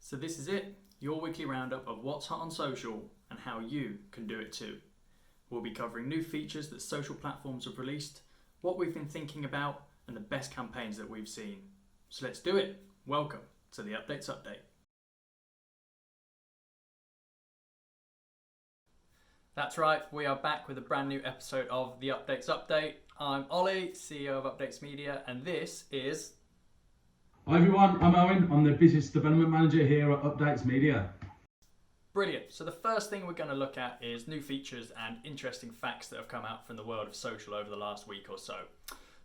So this is it, your weekly roundup of what's hot on social and how you can do it too. We'll be covering new features that social platforms have released, what we've been thinking about, and the best campaigns that we've seen. So let's do it. Welcome to the Updates Update. That's right, we are back with a brand new episode of the Updates Update. I'm Ollie, CEO of Updates Media, and this is... Hi everyone, I'm Owen. I'm the Business Development Manager here at Updates Media. Brilliant. So the first thing we're going to look at is new features and interesting facts that have come out from the world of social over the last week or so.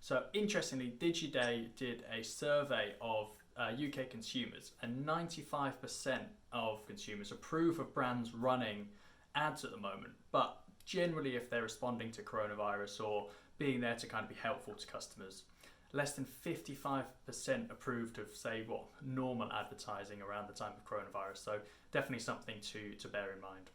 So interestingly, DigiDay did a survey of UK consumers, and 95% of consumers approve of brands running ads at the moment, but generally if they're responding to coronavirus or being there to kind of be helpful to customers. Less than 55% approved of, say, normal advertising around the time of coronavirus. So definitely something to bear in mind.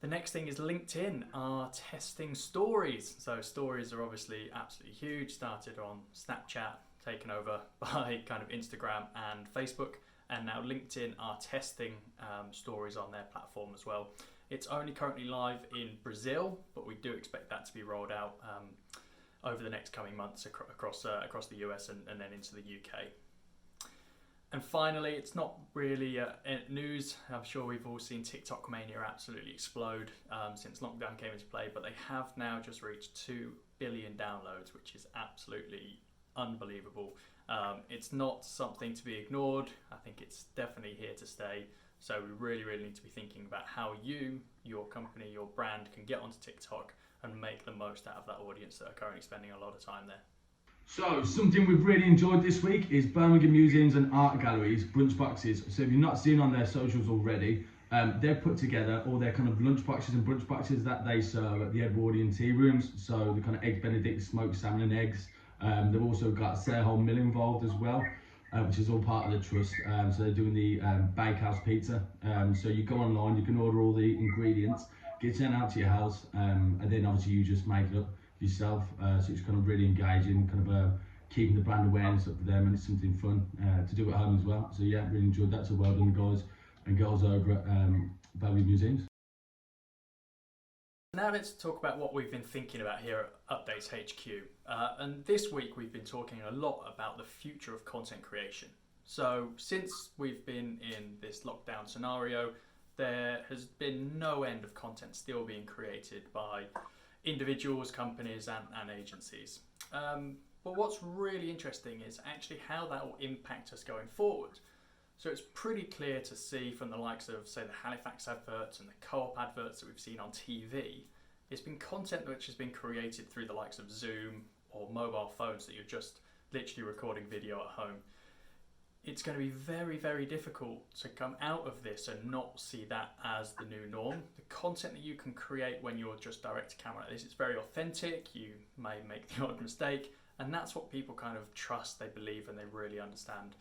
The next thing is LinkedIn are testing stories. So stories are obviously absolutely huge. Started on Snapchat, taken over by kind of Instagram and Facebook. And now LinkedIn are testing stories on their platform as well. It's only currently live in Brazil, but we do expect that to be rolled out over the next coming months across the US and then into the UK. And finally, it's not really news. I'm sure we've all seen TikTok mania absolutely explode since lockdown came into play, but they have now just reached 2 billion downloads, which is absolutely unbelievable. It's not something to be ignored. I think it's definitely here to stay. So we really need to be thinking about how you, your company, your brand can get onto TikTok and make the most out of that audience that are currently spending a lot of time there. So something we've really enjoyed this week is Birmingham Museums and Art Galleries brunch boxes. So if you've not seen on their socials already, they've put together all their kind of lunch boxes and brunch boxes that they serve at the Edwardian tea rooms. So the kind of eggs Benedict, smoked salmon and eggs. They've also got Sarehole Mill involved as well, which is all part of the trust. So they're doing the bakehouse pizza. So you go online, you can order all the ingredients, get sent out to your house, and then obviously you just make it up yourself. So it's kind of really engaging, kind of keeping the brand awareness up for them, and it's something fun to do at home as well. So yeah, really enjoyed that. So well done, guys and girls over at Birmingham Museums. Now let's talk about what we've been thinking about here at Updates HQ. And this week we've been talking a lot about the future of content creation. So since we've been in this lockdown scenario, there has been no end of content still being created by individuals, companies and agencies. But what's really interesting is actually how that will impact us going forward. So it's pretty clear to see from the likes of, say, the Halifax adverts and the Co-op adverts that we've seen on TV, it's been content which has been created through the likes of Zoom or mobile phones that you're just literally recording video at home. It's going to be very difficult to come out of this and not see that as the new norm. The content that you can create when you're just direct to camera like this, it's very authentic, you may make the odd mistake, and that's what people kind of trust, they believe, and they really understand.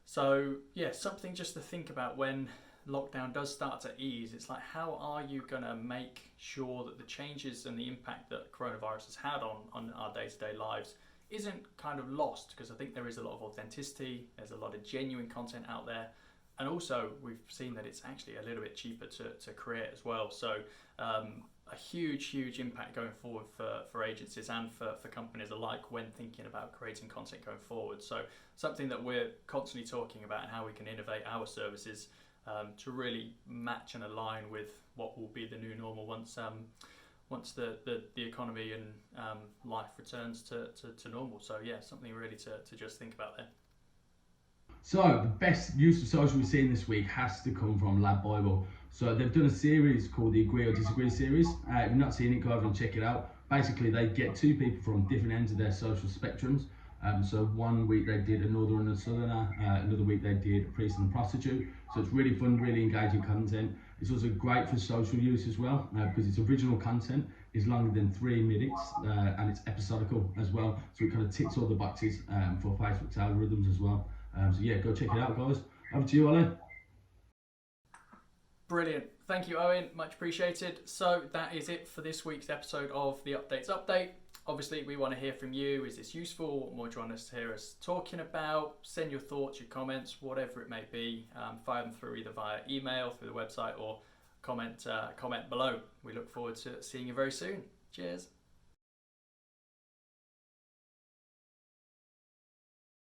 So yeah, something just to think about when lockdown does start to ease. It's like, how are you going to make sure that the changes and the impact that coronavirus has had on our day-to-day lives isn't kind of lost? Because I think there is a lot of authenticity, there's a lot of genuine content out there, and also we've seen that it's actually a little bit cheaper to create as well. So a huge impact going forward for agencies and for companies alike when thinking about creating content going forward. So something that we're constantly talking about and how we can innovate our services to really match and align with what will be the new normal once the economy and life returns to normal. So yeah, something really to just think about there. So the best use of social we've seen this week has to come from Lab Bible. So they've done a series called the Agree or Disagree series. If you've not seen it, go over and check it out. Basically, they get two people from different ends of their social spectrums. So one week they did a northerner and a southerner, another week they did a priest and a prostitute. So it's really fun, really engaging content. It's also great for social use as well, because its original content is longer than 3 minutes, and it's episodical as well. So it kind of ticks all the boxes for Facebook's algorithms as well. So yeah, go check it out, guys. Over to you, Ollie. Brilliant. Thank you, Owen. Much appreciated. So that is it for this week's episode of the Updates Update. Obviously, we want to hear from you. Is this useful? What more do you want us to hear us talking about? Send your thoughts, your comments, whatever it may be. Fire them through either via email, through the website, or comment below. We look forward to seeing you very soon. Cheers.